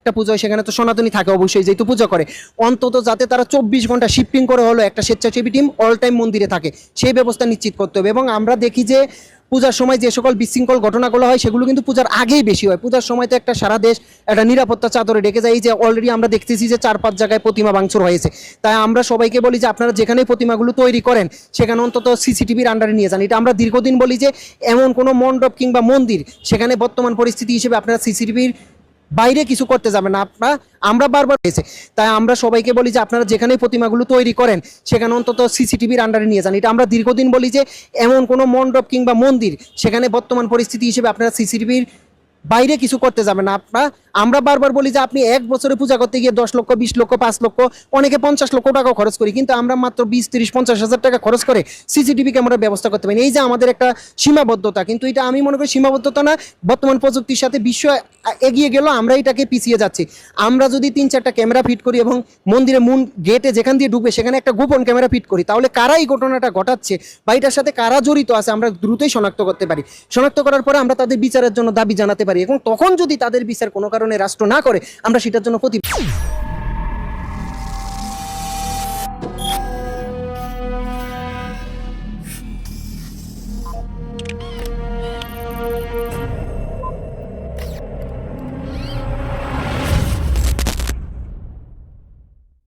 একটা পুজো হয় সেখানে তো সনাতনী থাকে অবশ্যই, যেহেতু পুজো করে, অন্তত যাতে তারা 24 ঘন্টা শিফটিং করে হলো একটা স্বেচ্ছাসেবী টিম অল টাইম মন্দিরে থাকে, সেই ব্যবস্থা নিশ্চিত করতে হবে। এবং আমরা দেখি যে পূজার সময় যে সকল বিশৃঙ্খল ঘটনাগুলো হয় সেগুলো কিন্তু পূজার আগেই বেশি হয়। পূজার সময় তো একটা সারা দেশ একটা নিরাপত্তা চাদরে ডেকে যায়, যে অলরেডি আমরা দেখতেছি যে 4-5 জায়গায় প্রতিমা ভাঙচুর হয়েছে। তাই আমরা সবাইকে বলি যে আপনারা যেখানে প্রতিমাগুলো তৈরি করেন সেখানে অন্তত সিসিটিভির আন্ডারে নিয়ে যান। এটা আমরা দীর্ঘদিন বলি যে এমন কোনো মণ্ডপ কিংবা মন্দির সেখানে বর্তমান পরিস্থিতি হিসেবে আপনারা সিসিটিভির বাইরে কিছু করতে যাবে না। আমরা বারবার পেয়েছে, তাই আমরা সবাইকে বলি যে আপনারা যেখানে প্রতিমাগুলো তৈরি করেন সেখানে অন্তত সিসিটিভির আন্ডারে নিয়ে যান। এটা আমরা দীর্ঘদিন বলি যে এমন কোনো মণ্ডপ কিংবা মন্দির সেখানে বর্তমান পরিস্থিতি হিসেবে আপনারা সিসিটিভির বাইরে কিছু করতে যাবে না। আমরা বারবার বলি যে আপনি এক বছরে পূজা করতে গিয়ে 10 লক্ষ, 20 লক্ষ, 5 লক্ষ, অনেকে 50 লক্ষ টাকা খরচ করি, কিন্তু আমরা মাত্র 20, 30, 50 হাজার টাকা খরচ করে সিসিটিভি ক্যামেরার ব্যবস্থা করতে পারি। এই যে আমাদের একটা সীমাবদ্ধতা, কিন্তু এটা আমি মনে করি সীমাবদ্ধতা না, বর্তমান প্রযুক্তির সাথে বিশ্ব এগিয়ে গেল, আমরা এটাকে পিছিয়ে যাচ্ছি। আমরা যদি 3-4টা ক্যামেরা ফিট করি এবং মন্দিরে মূল গেটে যেখান দিয়ে ঢুকবে সেখানে একটা গোপন ক্যামেরা ফিট করি, তাহলে কারা এই ঘটনাটা ঘটাচ্ছে বা এটার সাথে কারা জড়িত আছে আমরা দ্রুতই শনাক্ত করতে পারি। শনাক্ত করার পরে আমরা তাদের বিচারের জন্য দাবি জানাতে পারি, এবং তখন যদি তাদের বিচার কোনো কারণে রাষ্ট্র না করে আমরা সেটার জন্য প্রতি